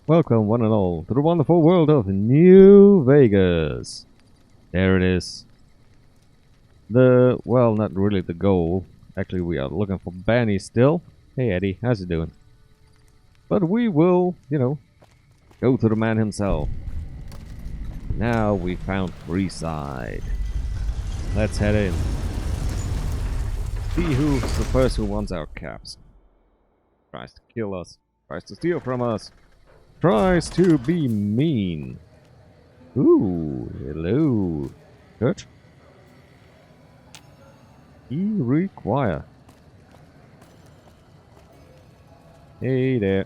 Welcome, one and all, to the wonderful world of New Vegas. There it is. Well, not really the goal. Actually, we are looking for Benny still. Hey, Eddie, how's it doing? But we will, go to the man himself. Now we found FreeSide. Let's head in. See who's the first who wants our caps. Tries to kill us. Tries to steal from us. Tries to be mean. Ooh, hello. Church? Require. Hey there.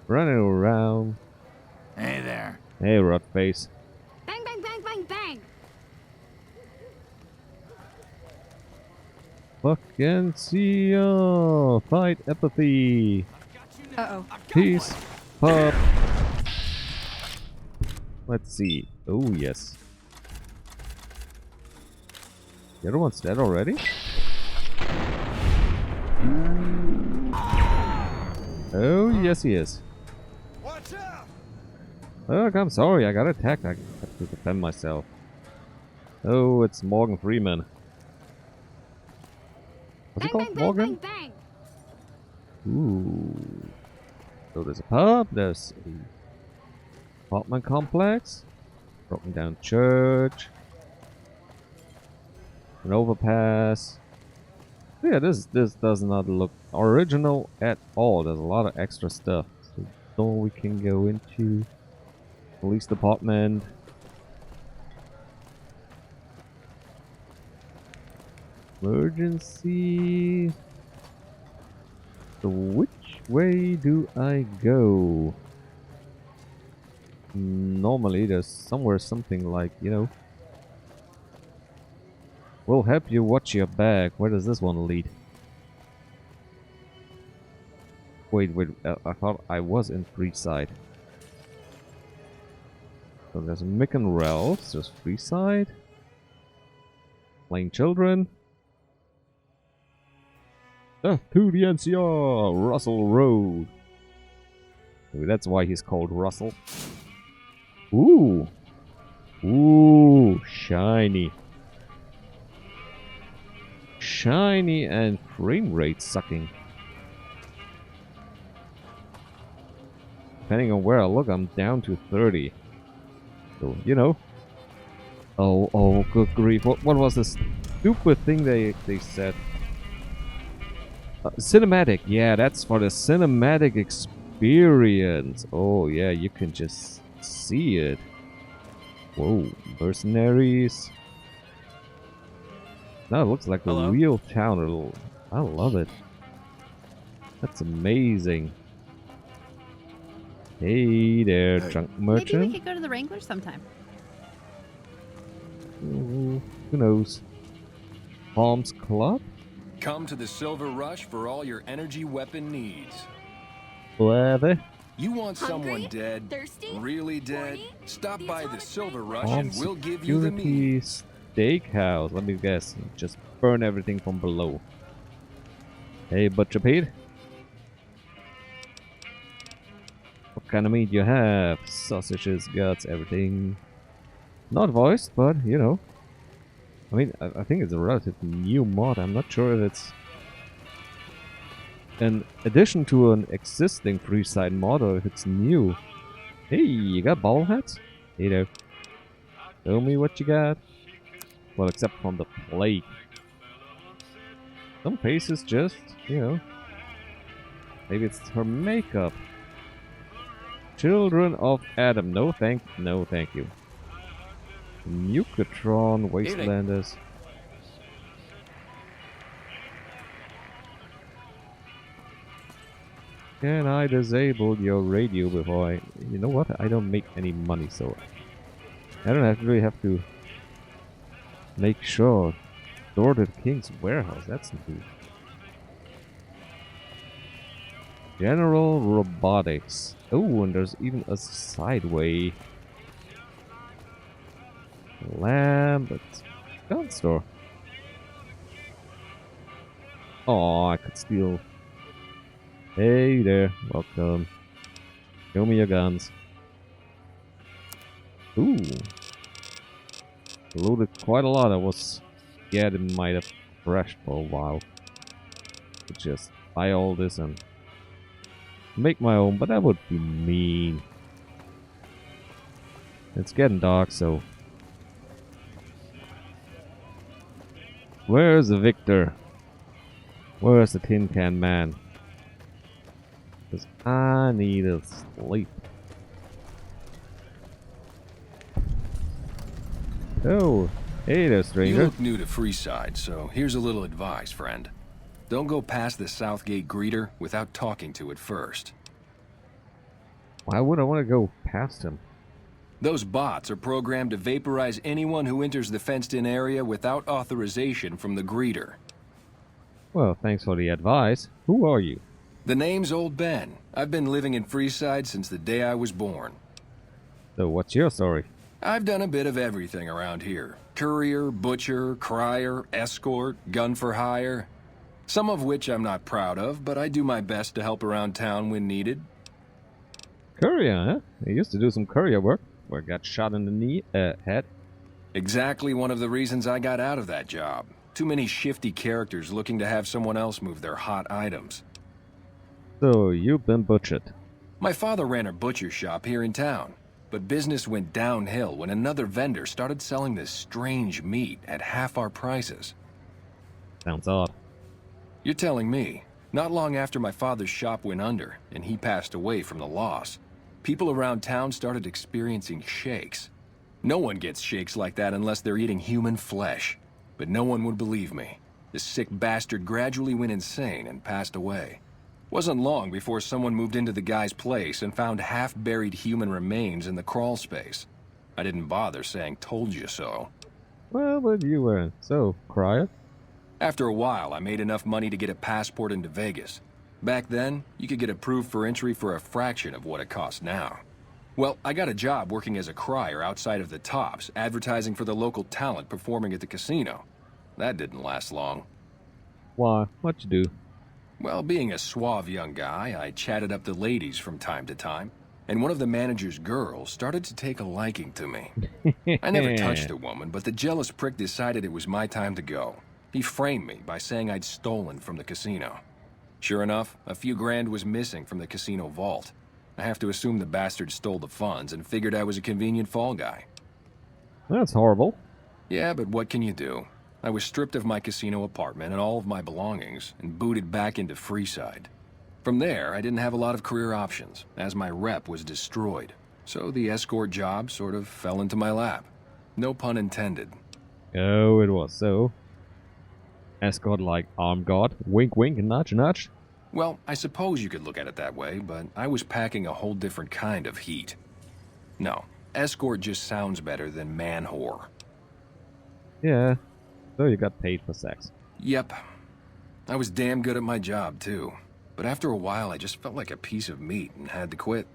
Running around. Hey there. Hey, Rotface. Bang, bang, bang, bang, bang! Fucking see ya. Fight apathy. Uh-oh. Peace. Pop. Let's see. Oh, yes. The other one's dead already? Oh, yes he is. Watch out! Look, I'm sorry, I got attacked. I have to defend myself. Oh, it's Morgan Freeman. What's Bang, it called? bang, bang, Morgan? bang, bang! Ooh. So there's a pub, there's a apartment complex, broken down church, an overpass. Yeah, this does not look original at all. There's a lot of extra stuff. So door we can go into. Police department. Emergency. So which way do I go? Normally there's somewhere something like, we'll help you watch your back. Where does this one lead? Wait, I thought I was in FreeSide. So there's Mick and Ralph's, there's FreeSide. Playing children. To the NCR, Russell Road. Maybe that's why he's called Russell. Ooh. Ooh, shiny. Shiny and frame rate sucking. Depending on where I look, I'm down to 30. So, Oh, good grief. What was this stupid thing they said? Cinematic. Yeah, that's for the cinematic experience. Oh, yeah, you can just see it. Whoa, mercenaries. Now it looks like a real town. I love it. That's amazing. Hey there, junk merchant. Maybe we could go to the Wrangler sometime. Who knows? Palms Club? Come to the Silver Rush for all your energy weapon needs. Whatever. You want someone Hungry? dead? Thirsty? Really dead? Horny? Stop These by are the the Silver things. Rush Palm and we'll give you the meat. Security Steakhouse. Let me guess. Just burn everything from below. Hey, Butcher Pete. What kind of meat you have? Sausages, guts, everything. Not voiced, but, I mean, I think it's a relatively new mod. I'm not sure if it's an addition to an existing FreeSide mod or if it's new. Hey, you got ball hats? Hey there. Show me what you got. Well, except from the plate. Some faces just, maybe it's her makeup. Children of Adam. No thank you. Nukatron Wastelanders. Can I disable your radio before I... You know what? I don't make any money, so... I don't really have to... make sure. Door to the King's Warehouse. That's new. General Robotics. Oh, and there's even a sideway. Lamb, but gun store. Oh, I could steal. Hey there, welcome. Show me your guns. Ooh. Loaded quite a lot. I was scared it might have crashed for a while. To just buy all this and make my own, but that would be mean. It's getting dark, so... Where's the victor? Where's the tin can man? Because I need to sleep. Oh, hey there, You stranger. look new to FreeSide, so here's a little advice, friend. Don't go past the Southgate greeter without talking to it first. Why would I want to go past him? Those bots are programmed to vaporize anyone who enters the fenced-in area without authorization from the greeter. Well, thanks for the advice. Who are you? The name's Old Ben. I've been living in FreeSide since the day I was born. So, what's your story? I've done a bit of everything around here. Courier, butcher, crier, escort, gun for hire. Some of which I'm not proud of, but I do my best to help around town when needed. Courier, huh? I used to do some courier work, where I got shot in the head. Exactly one of the reasons I got out of that job. Too many shifty characters looking to have someone else move their hot items. So, you've been butchered. My father ran a butcher shop here in town, but business went downhill when another vendor started selling this strange meat at half our prices. Sounds odd. You're telling me, not long after my father's shop went under and he passed away from the loss, people around town started experiencing shakes. No one gets shakes like that unless they're eating human flesh. But no one would believe me. The sick bastard gradually went insane and passed away. Wasn't long before someone moved into the guy's place and found half-buried human remains in the crawl space. I didn't bother saying told you so. Well, but you were. So, crier? After a while, I made enough money to get a passport into Vegas. Back then, you could get approved for entry for a fraction of what it costs now. Well, I got a job working as a crier outside of the Tops, advertising for the local talent performing at the casino. That didn't last long. Why? What'd you do? Well, being a suave young guy, I chatted up the ladies from time to time, and one of the manager's girls started to take a liking to me. I never touched a woman, but the jealous prick decided it was my time to go. He framed me by saying I'd stolen from the casino. Sure enough, a few grand was missing from the casino vault. I have to assume the bastard stole the funds and figured I was a convenient fall guy. That's horrible. Yeah, but what can you do? I was stripped of my casino apartment and all of my belongings and booted back into FreeSide. From there, I didn't have a lot of career options, as my rep was destroyed. So the escort job sort of fell into my lap. No pun intended. Oh, it was so. Escort like armed guard. Wink wink and nudge nudge. Well, I suppose you could look at it that way, but I was packing a whole different kind of heat. No, escort just sounds better than man whore. Yeah. So you got paid for sex. Yep. I was damn good at my job, too. But after a while, I just felt like a piece of meat and had to quit.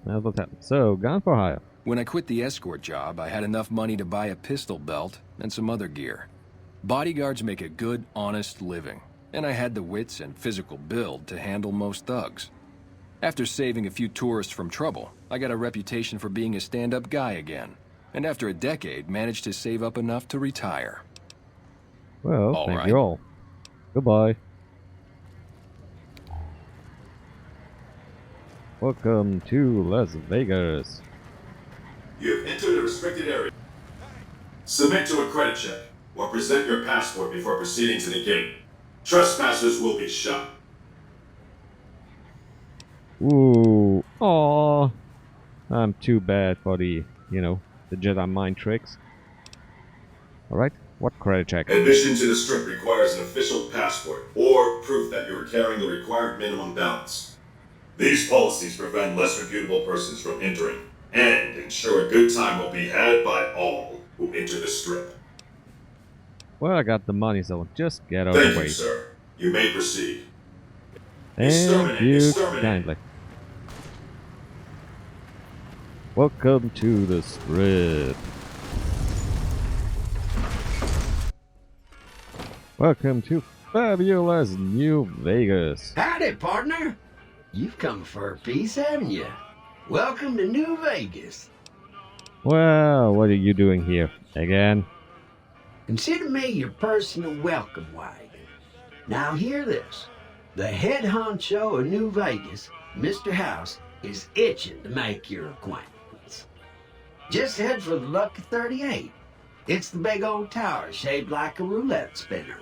That's what happened. So, gun for hire. When I quit the escort job, I had enough money to buy a pistol belt and some other gear. Bodyguards make a good, honest living, and I had the wits and physical build to handle most thugs. After saving a few tourists from trouble, I got a reputation for being a stand-up guy again, and after a decade, managed to save up enough to retire. Well, All thank right. you all. Goodbye. Welcome to Las Vegas. You have entered a restricted area. Submit to a credit check, or present your passport before proceeding to the gate. Trespassers will be shot. Ooh. Aw. I'm too bad for the Jedi mind tricks. Alright, what credit check? Admission to the strip requires an official passport, or proof that you are carrying the required minimum balance. These policies prevent less reputable persons from entering, and ensure a good time will be had by all who enter the strip. Well, I got the money, so just get out of Thank the way. you, sir. You may proceed. Thank you Exterminate. kindly. Welcome to the strip. Welcome to fabulous New Vegas. Howdy, partner. You've come for a piece, haven't you? Welcome to New Vegas. Well, what are you doing here? Again? Consider me your personal welcome wagon. Now hear this. The head honcho of New Vegas, Mr. House, is itching to make your acquaintance. Just head for the Lucky 38. It's the big old tower shaped like a roulette spinner.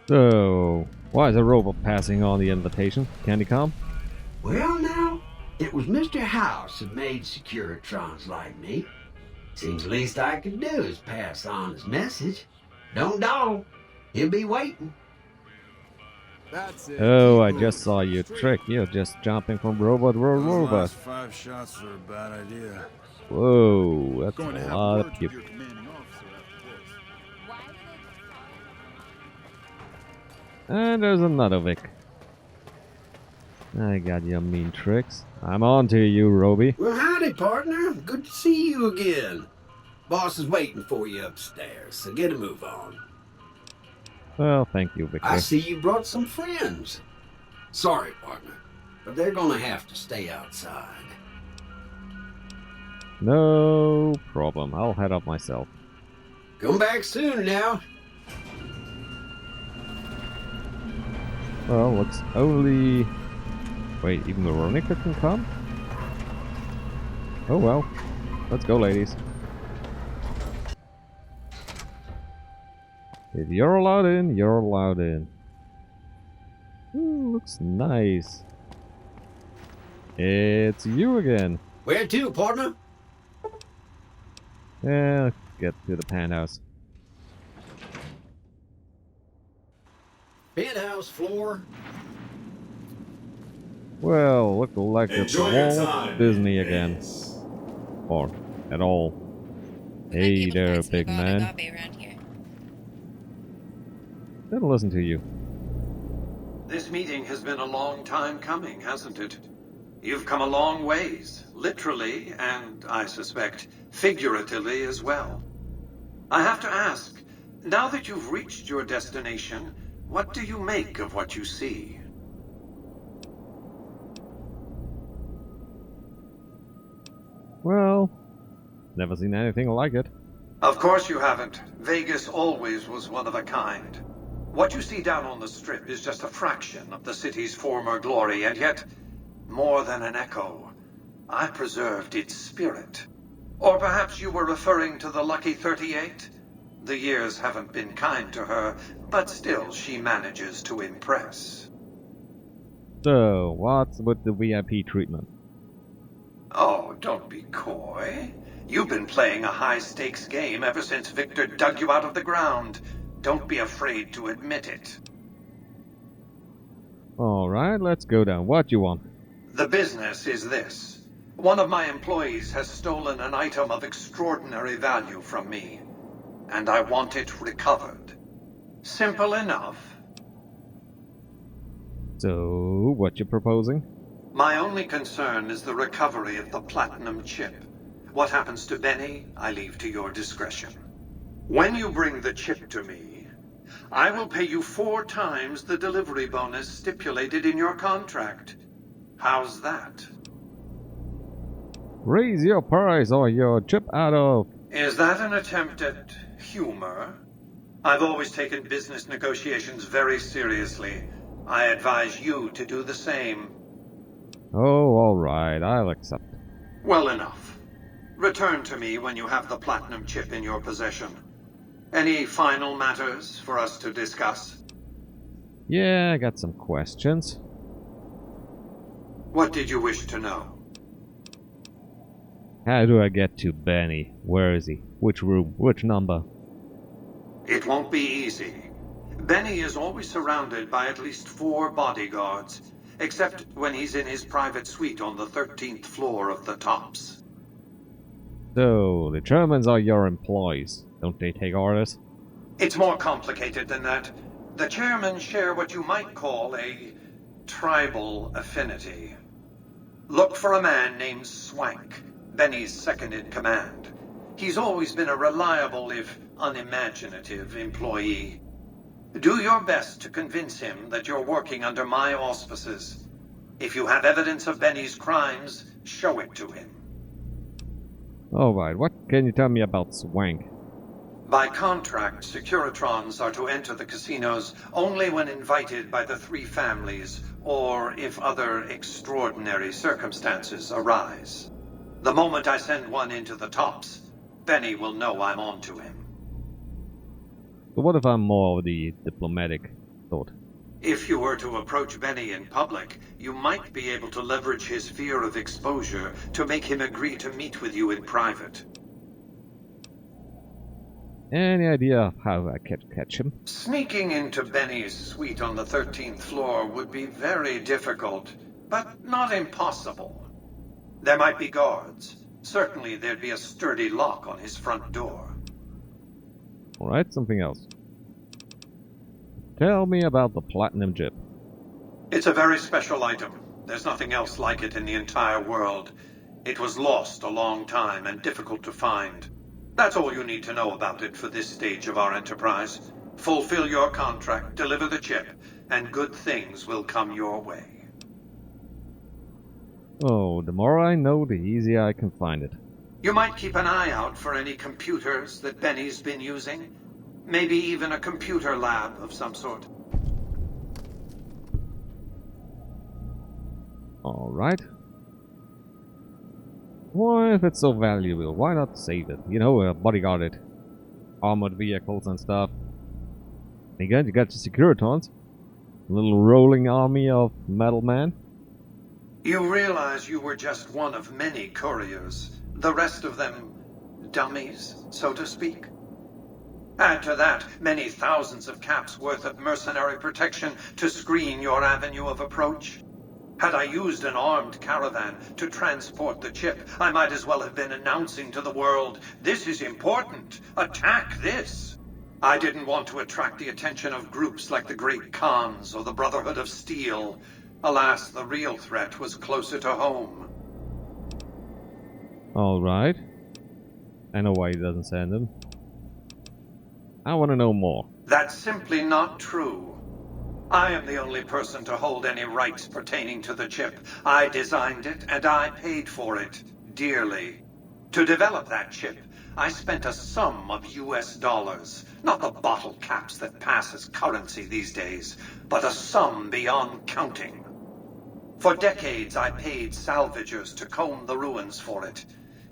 So, why is a robot passing on the invitation? Can he come? Well now, it was Mr. House that made Securitrons like me. Seems the least I could do is pass on his message. Don't dawdle. He'll be waiting. That's it. Oh, I just saw your trick. You're just jumping from robot to Those robot. last 5 shots are a bad idea. Whoa, that's Going to a have lot word of with people. your commanding officer after this. And there's another Vic. I got your mean tricks. I'm on to you, Roby. Well, howdy, partner. Good to see you again. Boss is waiting for you upstairs, so get a move on. Well, thank you, Victor. I see you brought some friends. Sorry, partner, but they're gonna have to stay outside. No problem. I'll head up myself. Come back soon now. Well, looks only... Wait, even Veronica can come? Oh well. Let's go, ladies. If you're allowed in, you're allowed in. Ooh, looks nice. It's you again. Where to, partner? Yeah, let's get to the penthouse. Penthouse floor. Well, look like it's Enjoy your Walt time. Disney again. Vegas. Or at all. Hey there, big man. Gotta listen to you. This meeting has been a long time coming, hasn't it? You've come a long ways, literally, and I suspect figuratively as well. I have to ask, now that you've reached your destination, what do you make of what you see? Well, never seen anything like it. Of course you haven't. Vegas always was one of a kind. What you see down on the Strip is just a fraction of the city's former glory, and yet, more than an echo, I preserved its spirit. Or perhaps you were referring to the Lucky 38? The years haven't been kind to her, but still she manages to impress. So, what's with the VIP treatment? Oh, don't be coy. You've been playing a high-stakes game ever since Victor dug you out of the ground. Don't be afraid to admit it. Alright, let's go down. What you want? The business is this. One of my employees has stolen an item of extraordinary value from me, and I want it recovered. Simple enough. So, what you proposing? My only concern is the recovery of the platinum chip. What happens to Benny, I leave to your discretion. When you bring the chip to me, I will pay you 4 times the delivery bonus stipulated in your contract. How's that? Raise your price or your chip out of... Is that an attempt at humor? I've always taken business negotiations very seriously. I advise you to do the same. Oh, alright, I'll accept. Well enough. Return to me when you have the platinum chip in your possession. Any final matters for us to discuss? Yeah, I got some questions. What did you wish to know? How do I get to Benny? Where is he? Which room? Which number? It won't be easy. Benny is always surrounded by at least 4 bodyguards, except when he's in his private suite on the 13th floor of the Tops. So, the Germans are your employees. Don't they take orders? It's more complicated than that. The chairmen share what you might call a tribal affinity. Look for a man named Swank, Benny's second in command. He's always been a reliable, if unimaginative, employee. Do your best to convince him that you're working under my auspices. If you have evidence of Benny's crimes, show it to him. Alright, what can you tell me about Swank? By contract, Securitrons are to enter the casinos only when invited by the three families, or if other extraordinary circumstances arise. The moment I send one into the tops, Benny will know I'm on to him. So what if I'm more of the diplomatic sort? If you were to approach Benny in public, you might be able to leverage his fear of exposure to make him agree to meet with you in private. Any idea of how I could catch him? Sneaking into Benny's suite on the 13th floor would be very difficult, but not impossible. There might be guards. Certainly there'd be a sturdy lock on his front door. Alright, something else. Tell me about the Platinum JIP. It's a very special item. There's nothing else like it in the entire world. It was lost a long time and difficult to find. That's all you need to know about it for this stage of our enterprise. Fulfill your contract, deliver the chip, and good things will come your way. Oh, the more I know, the easier I can find it. You might keep an eye out for any computers that Benny's been using. Maybe even a computer lab of some sort. Alright. Why, if it's so valuable, why not save it? You know, bodyguard it. Armored vehicles and stuff. Again, you got the Securitrons. A little rolling army of metal men. You realize you were just one of many couriers. The rest of them, dummies, so to speak. Add to that many thousands of caps worth of mercenary protection to screen your avenue of approach. Had I used an armed caravan to transport the chip, I might as well have been announcing to the world, "This is important. Attack this." I didn't want to attract the attention of groups like the Great Khans or the Brotherhood of Steel. Alas, the real threat was closer to home. Alright. I know why he doesn't send them. I want to know more. That's simply not true. I am the only person to hold any rights pertaining to the chip. I designed it, and I paid for it, dearly. To develop that chip, I spent a sum of US dollars. Not the bottle caps that pass as currency these days, but a sum beyond counting. For decades, I paid salvagers to comb the ruins for it.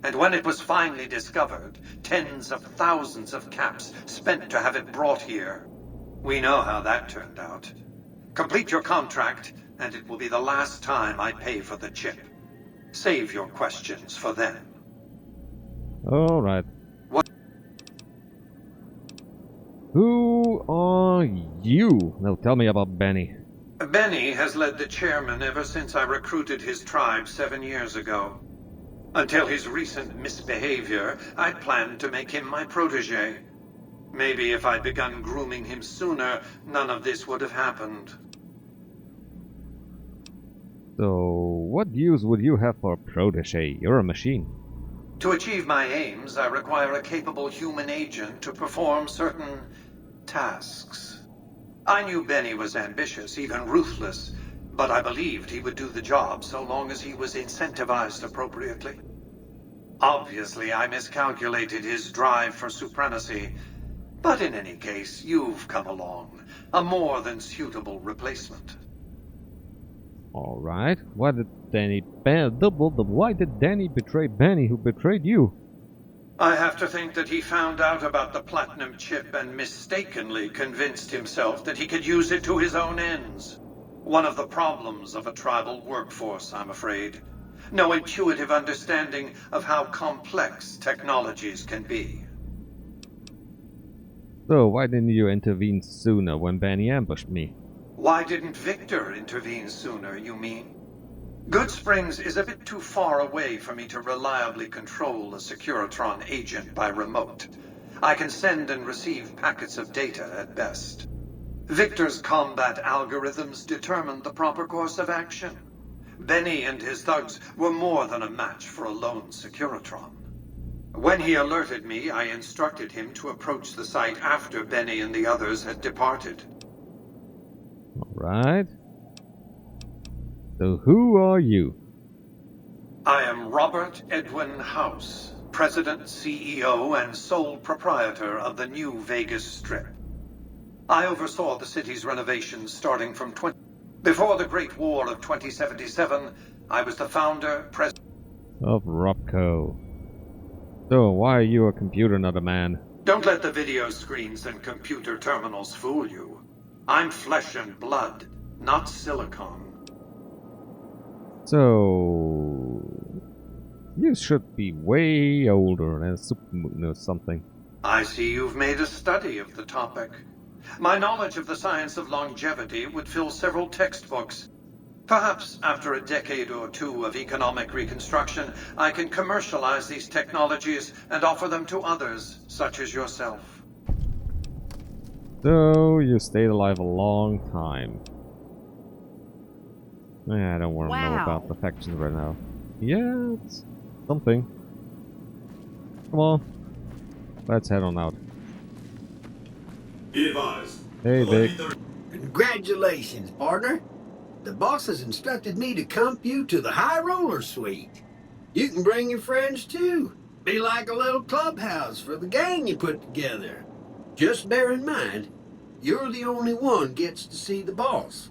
And when it was finally discovered, tens of thousands of caps spent to have it brought here. We know how that turned out. Complete your contract, and it will be the last time I pay for the chip. Save your questions for then. Alright. What? Who are you? Now tell me about Benny. Benny has led the chairman ever since I recruited his tribe 7 years ago. Until his recent misbehavior, I'd planned to make him my protege. Maybe if I'd begun grooming him sooner, none of this would have happened. So, what use would you have for a protege? You're a machine. To achieve my aims, I require a capable human agent to perform certain tasks. I knew Benny was ambitious, even ruthless, but I believed he would do the job so long as he was incentivized appropriately. Obviously, I miscalculated his drive for supremacy, but in any case, you've come along, a more than suitable replacement. Alright. Why did Danny betray Benny who betrayed you? I have to think that he found out about the platinum chip and mistakenly convinced himself that he could use it to his own ends. One of the problems of a tribal workforce, I'm afraid. No intuitive understanding of how complex technologies can be. So, why didn't you intervene sooner when Benny ambushed me? Why didn't Victor intervene sooner, you mean? Goodsprings is a bit too far away for me to reliably control a Securitron agent by remote. I can send and receive packets of data at best. Victor's combat algorithms determined the proper course of action. Benny and his thugs were more than a match for a lone Securitron. When he alerted me, I instructed him to approach the site after Benny and the others had departed. Alright. So who are you? I am Robert Edwin House, President, CEO, and sole proprietor of the new Vegas Strip. I oversaw the city's renovations starting from before the Great War of 2077. I was the founder, president Of Robco. So why are you a computer, not a man? Don't let the video screens and computer terminals fool you. I'm flesh and blood, not silicon. So you should be way older than Supermoon or something. I see you've made a study of the topic. My knowledge of the science of longevity would fill several textbooks. Perhaps after a decade or two of economic reconstruction, I can commercialize these technologies and offer them to others, such as yourself. So you stayed alive a long time. I don't want to know about the factions right now. Yeah, it's something. Come on. Let's head on out. Be advised. Hey, Vic. Congratulations, partner. The boss has instructed me to comp you to the High Roller Suite. You can bring your friends too. Be like a little clubhouse for the gang you put together. Just bear in mind, you're the only one gets to see the boss.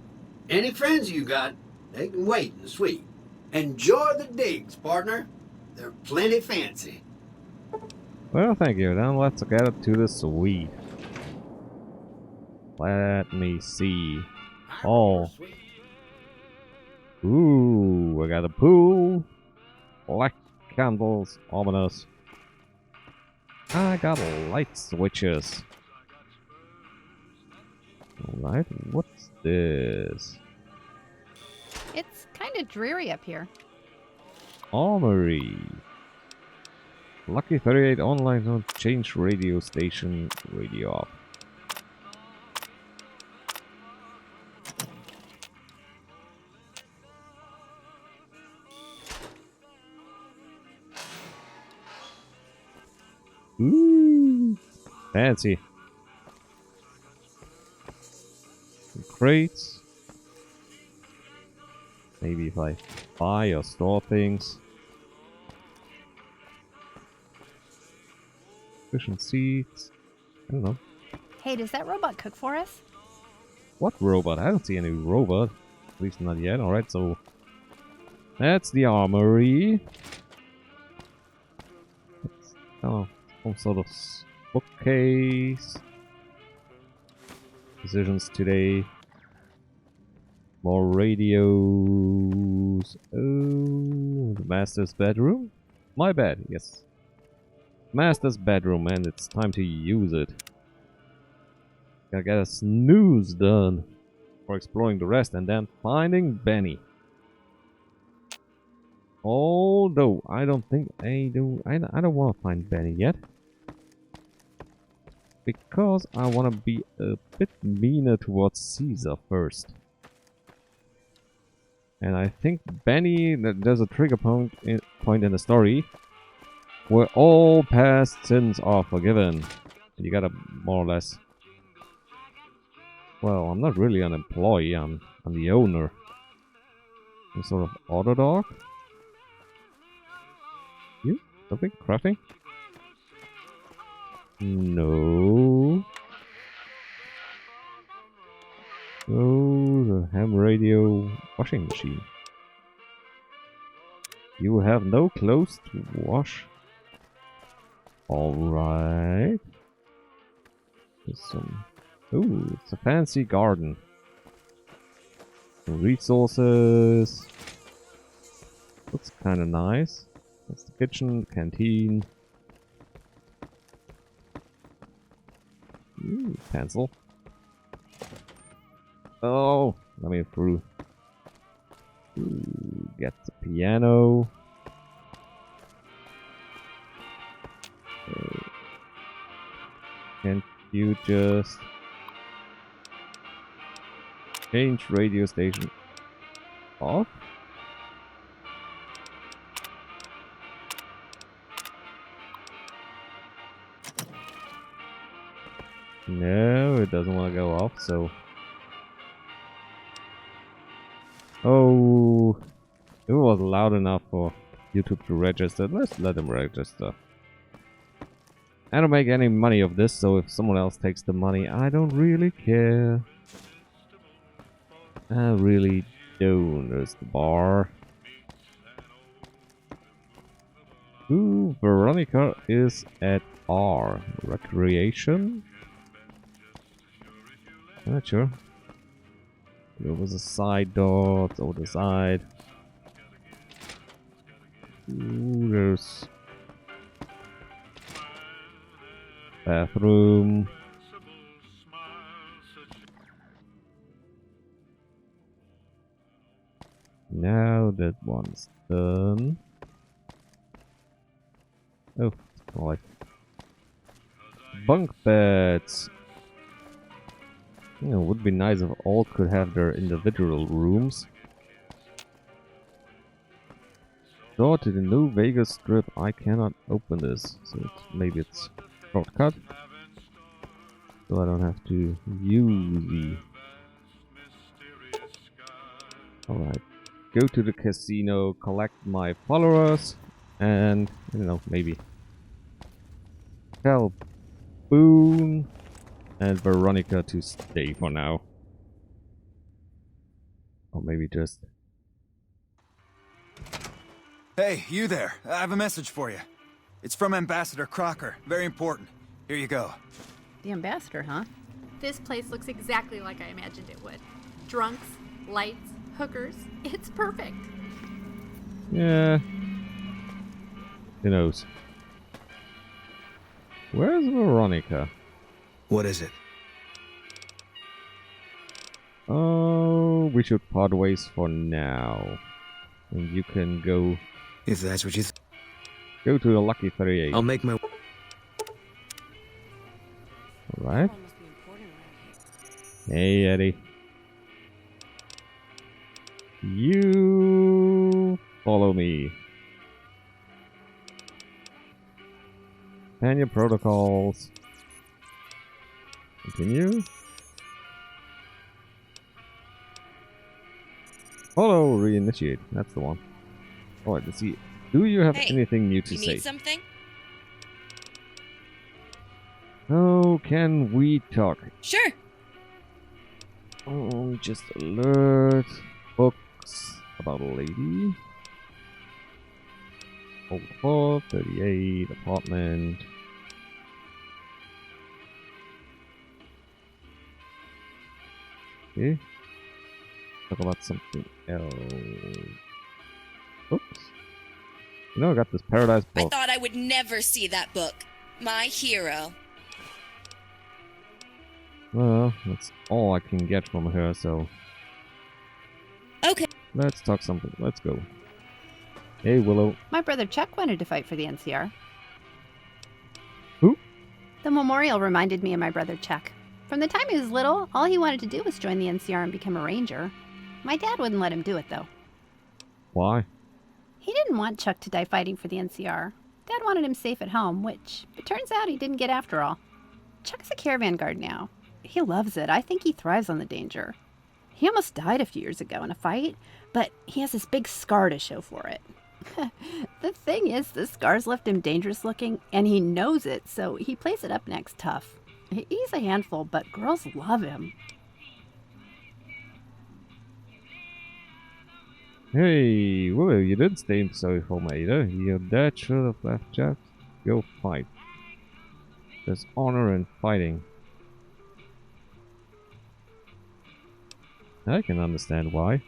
Any friends you got, they can wait in the suite. Enjoy the digs, partner. They're plenty fancy. Well, thank you. Then let's get to the suite. Let me see. Oh. Ooh, I got a pool. Black candles, ominous. I got light switches. Alright, what's this? It's kind of dreary up here. Armory. Lucky 38 online zone, change radio station, radio up. Ooh, fancy. Some crates. Maybe if I buy or store things. Efficient seeds. I don't know. Hey, does that robot cook for us? What robot? I don't see any robot. At least not yet. Alright, so that's the armory. Oh, some sort of bookcase. Decisions today. More radios. Oh, the master's bedroom? My bed, yes. Master's bedroom, and it's time to use it. Gotta get a snooze done for exploring the rest and then finding Benny. Although I don't think I don't want to find Benny yet, because I want to be a bit meaner towards Caesar first. And I think Benny, there's a trigger point in the story where all past sins are forgiven. And you gotta more or less. Well, I'm not really an employee. I'm the owner. Some sort of auto dog. You? Something? Crafting? No. Oh, the ham radio washing machine. You have no clothes to wash. Alright. There's some. Ooh, it's a fancy garden. Some resources. Looks kinda nice. That's the kitchen, canteen. Ooh, pencil. Oh, let me through. Ooh, get the piano. Can't you just change radio station off? No, it doesn't want to go off, so Oh, it was loud enough for YouTube to register. Let's let them register. I don't make any money of this, so if someone else takes the money, I don't really care. I really don't. There's the bar. Ooh, Veronica is at R. Recreation? I'm not sure. There was a side door over the side. Ooh, there's bathroom. Now that one's done. Oh, alright. Bunk beds. You know, it would be nice if all could have their individual rooms. Door to the new Vegas strip. I cannot open this, so maybe it's shortcut. So I don't have to use the. Alright. Go to the casino, collect my followers, and, you know, maybe tell Boone and Veronica to stay for now. Or maybe just... Hey, you there. I have a message for you. It's from Ambassador Crocker. Very important. Here you go. The ambassador, huh? This place looks exactly like I imagined it would. Drunks, lights, hookers. It's perfect. Yeah. Who knows? Where's Veronica? What is it? Oh, we should part ways for now. And you can go... If that's what you Go to the Lucky 38. I'll make my... Alright. Hey, Eddie. You follow me. Companion protocols. Continue. Follow, reinitiate. That's the one. Alright, let's see. Do you have anything new to say? Need something? Oh, can we talk? Sure. Oh, just alert. Books about a lady. Old 4, 38, apartment. Okay. Talk about something else. Books? You know, I got this Paradise book. I thought I would never see that book. My hero. Well, that's all I can get from her, so... Okay. Let's talk something. Let's go. Hey, Willow. My brother Chuck wanted to fight for the NCR. Who? The memorial reminded me of my brother Chuck. From the time he was little, all he wanted to do was join the NCR and become a ranger. My dad wouldn't let him do it, though. Why? He didn't want Chuck to die fighting for the NCR. Dad wanted him safe at home, which it turns out he didn't get after all. Chuck's a caravan guard now. He loves it. I think he thrives on the danger. He almost died a few years ago in a fight, but he has this big scar to show for it. The thing is, the scar's left him dangerous looking, and he knows it, so he plays it up next tough. He's a handful, but girls love him. Hey, Willow, you didn't stay sorry for me either. Your dad should have left Jack. Go fight. There's honor in fighting. I can understand why.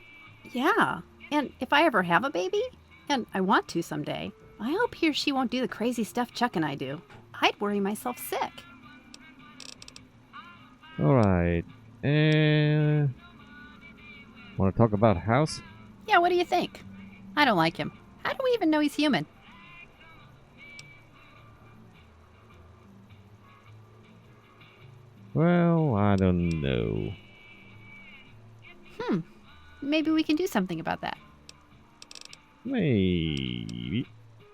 Yeah, and if I ever have a baby, and I want to someday, I hope he or she won't do the crazy stuff Chuck and I do. I'd worry myself sick. Alright. Want to talk about House? Yeah, what do you think? I don't like him. How do we even know he's human? Well, I don't know. Maybe we can do something about that. Maybe.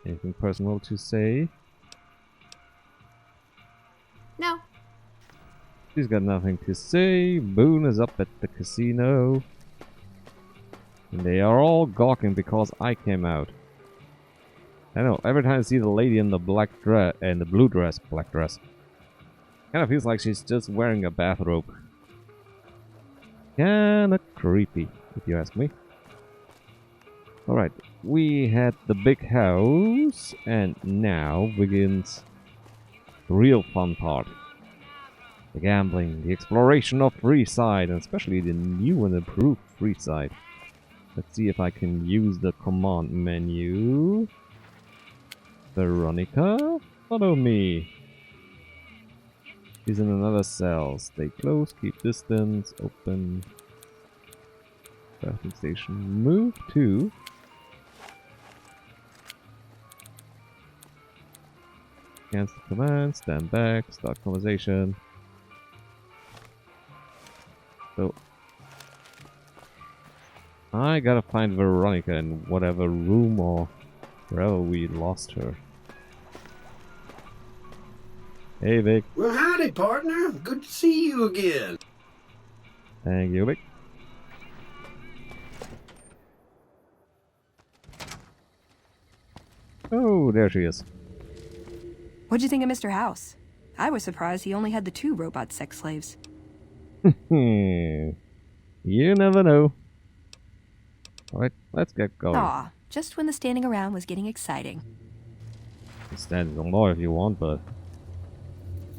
Anything personal to say? No. She's got nothing to say. Boone is up at the casino. And they are all gawking because I came out. I know, every time I see the lady in the black dress and the blue dress, black dress, kind of feels like she's just wearing a bathrobe. Kinda creepy, if you ask me. Alright, we had the big house, and now begins the real fun part. The gambling, the exploration of FreeSide, and especially the new and improved FreeSide. Let's see if I can use the command menu. Veronica, follow me. She's in another cell. Stay close, keep distance, open. Bathroom station. Move to. Cancel command, stand back, start conversation. So I gotta find Veronica in whatever room or wherever we lost her. Hey Vic. Well, howdy, partner. Good to see you again. Thank you, Vic. Oh, there she is. What'd you think of Mr. House? I was surprised he only had the 2 robot sex slaves. You never know. Alright, let's get going. Aw, just when the standing around was getting exciting. Stand some more if you want, but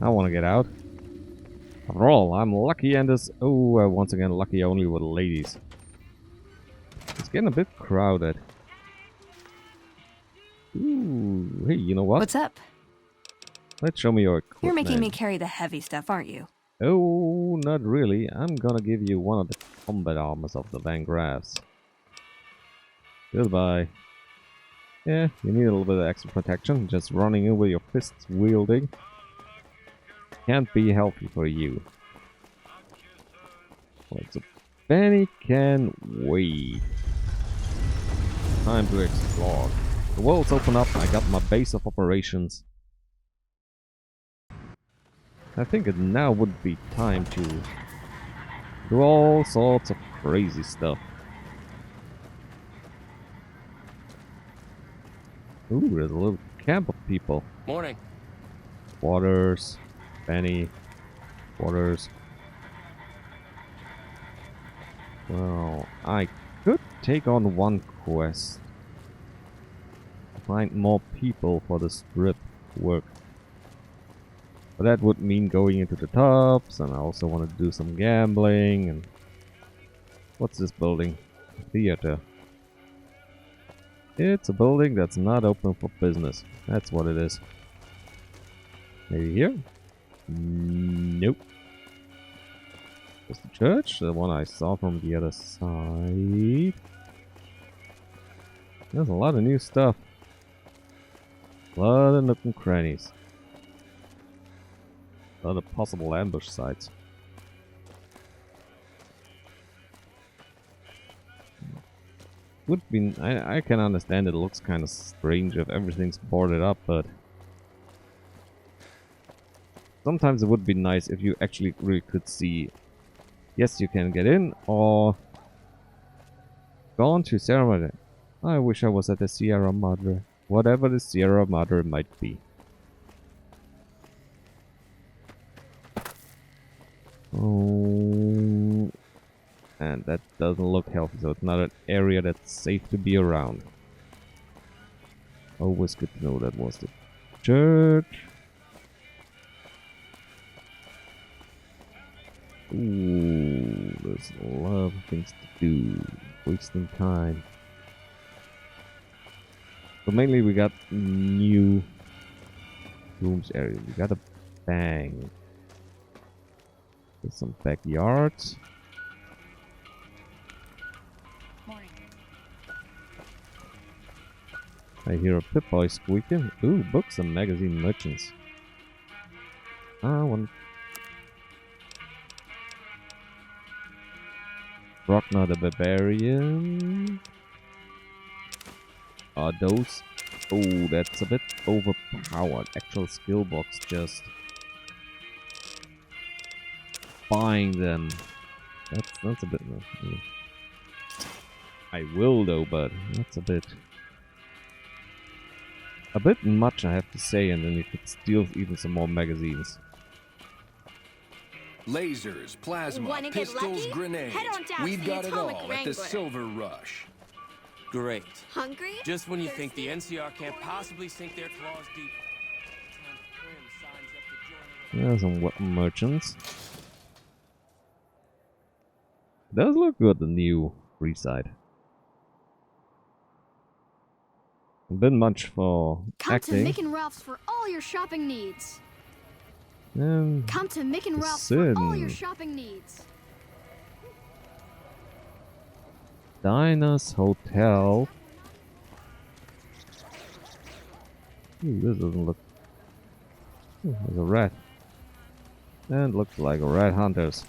I want to get out. After all, I'm lucky and this... Oh, once again, lucky only with ladies. It's getting a bit crowded. Ooh, hey, you know what? What's up? Let's show me your equipment. You're making me carry the heavy stuff, aren't you? Oh, not really. I'm gonna give you one of the combat armors of the Van Graffs. Goodbye. Yeah, you need a little bit of extra protection. Just running in with your fists wielding can't be healthy for you. Alright, so Benny can wait. Time to explore. The world's open up. I got my base of operations. I think it now would be time to do all sorts of crazy stuff. Ooh, there's a little camp of people. Morning. Waters, Benny, Waters. Well, I could take on one quest. Find more people for the strip work. But that would mean going into the tops, and I also want to do some gambling, and... What's this building? Theater. It's a building that's not open for business. That's what it is. Maybe here? Nope. Just the church, the one I saw from the other side. There's a lot of new stuff. A lot of nook and crannies. A lot of possible ambush sites. Would be... I can understand it looks kind of strange if everything's boarded up, but... Sometimes it would be nice if you actually really could see... Yes, you can get in, or... Gone to Sierra Madre. I wish I was at the Sierra Madre. Whatever the Sierra Madre might be. Oh, and that doesn't look healthy, so it's not an area that's safe to be around. Always good to know that was the church. Ooh, there's a lot of things to do. Wasting time. So mainly we got new rooms area. We got a bang. There's some backyards. Morning. I hear a Pip-Boy squeaking. Ooh, books and magazine merchants. One. Rockna the Barbarian. Are those... Oh, that's a bit overpowered. Actual skill box just... Buying them. That's a bit... I will though, but that's a bit much, I have to say, and then you could steal even some more magazines. Lasers, plasma, Wanna get pistols, lucky? grenades. Head on down to We've the got it Atomic all at the Wrangler. Silver Rush. Great. Hungry? Just when you think the NCR can't possibly sink their claws deep. There's some weapon merchants. Does look good, the new FreeSide. Been much for Come acting. to Mick and Ralph's for all your shopping needs. And Come to Mick and Ralph's for all your shopping needs. Dinah's Hotel. Ooh, this doesn't look... Ooh, there's a rat. And looks like a rat hunters.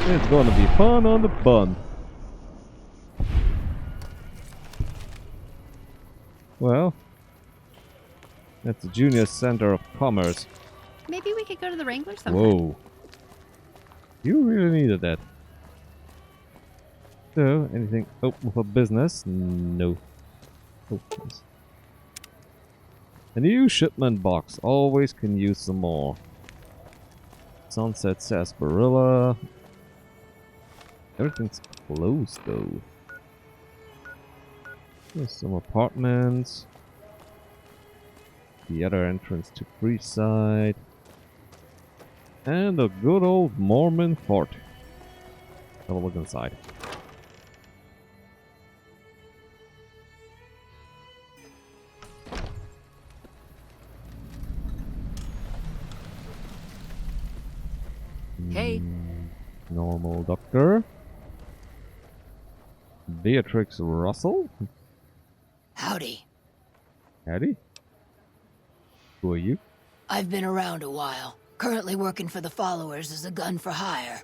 It's gonna be fun on the bun. Well, that's the Junior Center of Commerce. Maybe we could go to the Wrangler sometime. Whoa. You really needed that. So, anything open for business? No. Oh, yes. A new shipment box. Always can use some more. Sunset Sarsaparilla. Everything's closed though. There's some apartments. The other entrance to FreeSide. And a good old Mormon fort. Have a look inside. Hey. Normal doctor. Beatrix Russell? Howdy. Howdy? Who are you? I've been around a while. Currently working for the followers as a gun for hire,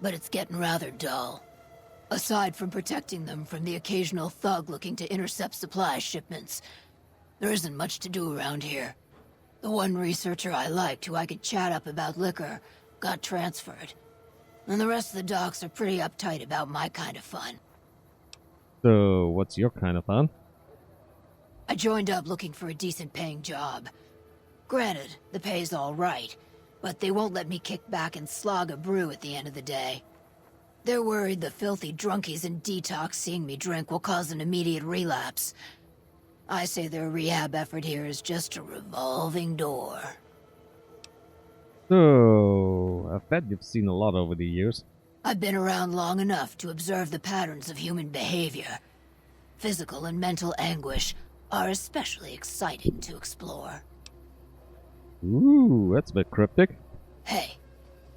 but it's getting rather dull. Aside from protecting them from the occasional thug looking to intercept supply shipments, there isn't much to do around here. The one researcher I liked who I could chat up about liquor got transferred, and the rest of the docs are pretty uptight about my kind of fun. So, what's your kind of fun? I joined up looking for a decent paying job. Granted, the pay's all right, but they won't let me kick back and slog a brew at the end of the day. They're worried the filthy drunkies in detox seeing me drink will cause an immediate relapse. I say their rehab effort here is just a revolving door. So, I bet you've seen a lot over the years. I've been around long enough to observe the patterns of human behavior. Physical and mental anguish are especially exciting to explore. Ooh, that's a bit cryptic. Hey,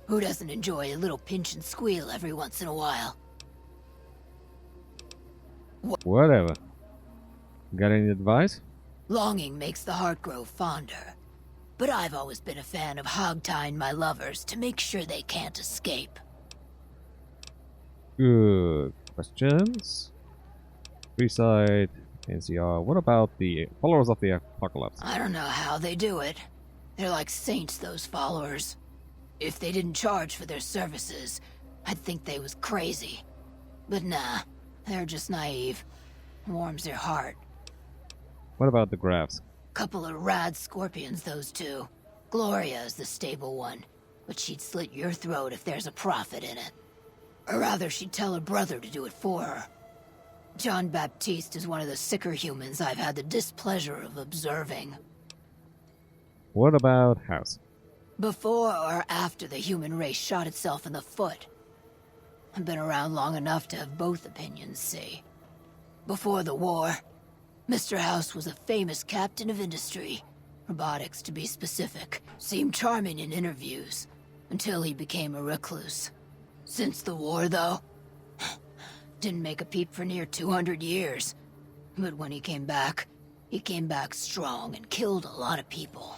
who doesn't enjoy a little pinch and squeal every once in a while? Whatever. Got any advice? Longing makes the heart grow fonder. But I've always been a fan of hog-tying my lovers to make sure they can't escape. Good questions. FreeSide, NCR. What about the followers of the apocalypse? I don't know how they do it. They're like saints, those followers. If they didn't charge for their services, I'd think they was crazy. But nah, they're just naive. Warms their heart. What about the graphs? Couple of rad scorpions, those two. Gloria is the stable one, but she'd slit your throat if there's a profit in it. Or rather, she'd tell her brother to do it for her. John Baptiste is one of the sicker humans I've had the displeasure of observing. What about House? Before or after the human race shot itself in the foot? I've been around long enough to have both opinions, see. Before the war, Mr. House was a famous captain of industry. Robotics, to be specific. Seemed charming in interviews, until he became a recluse. Since the war, though, didn't make a peep for near 200 years. But when he came back strong and killed a lot of people.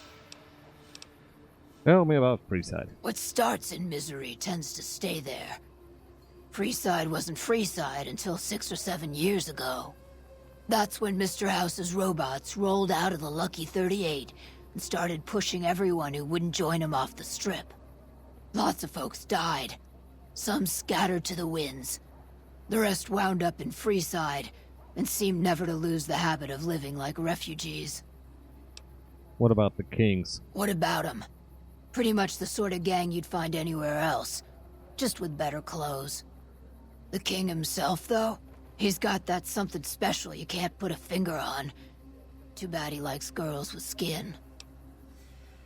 Tell me about FreeSide. What starts in misery tends to stay there. FreeSide wasn't FreeSide until 6 or 7 years ago. That's when Mr. House's robots rolled out of the Lucky 38 and started pushing everyone who wouldn't join him off the strip. Lots of folks died. Some scattered to the winds. The rest wound up in FreeSide and seemed never to lose the habit of living like refugees. What about the Kings? What about 'em? Pretty much the sort of gang you'd find anywhere else, just with better clothes. The king himself, though, he's got that something special you can't put a finger on. Too bad he likes girls with skin.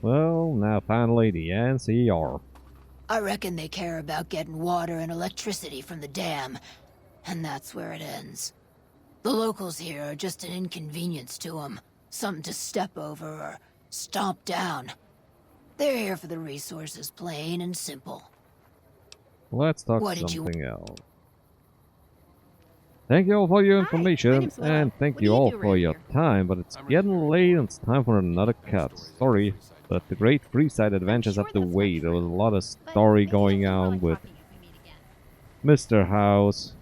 Well, now finally the NCR. I reckon they care about getting water and electricity from the dam, and that's where it ends. The locals here are just an inconvenience to them, something to step over or stomp down. They're here for the resources, plain and simple. Let's talk What did something else. Thank you all for your information, and thank you all for your time, but it's getting late and it's time for another cut. Sorry, but the great FreeSide adventures have to wait. There was a lot of story going on with Mr. House.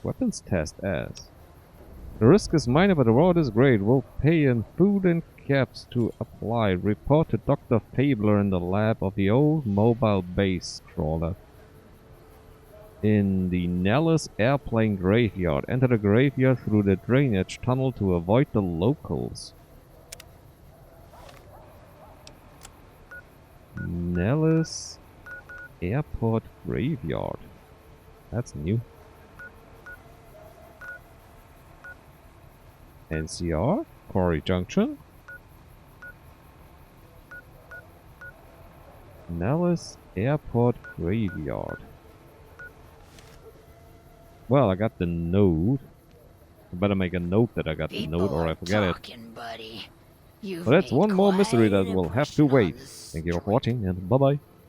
Weapons test as. The risk is minor, but the reward is great. We'll pay in food and caps to apply. Report to Dr. Fabler in the lab of the old mobile base crawler. In the Nellis airplane graveyard. Enter the graveyard through the drainage tunnel to avoid the locals. Nellis Airport Graveyard. That's new. NCR? Quarry Junction? Nellis Airport Graveyard. Well, I got the note. I better make a note that I got the note or I forget it. Buddy. But that's one more mystery that will have to wait. Thank you all for watching and bye bye.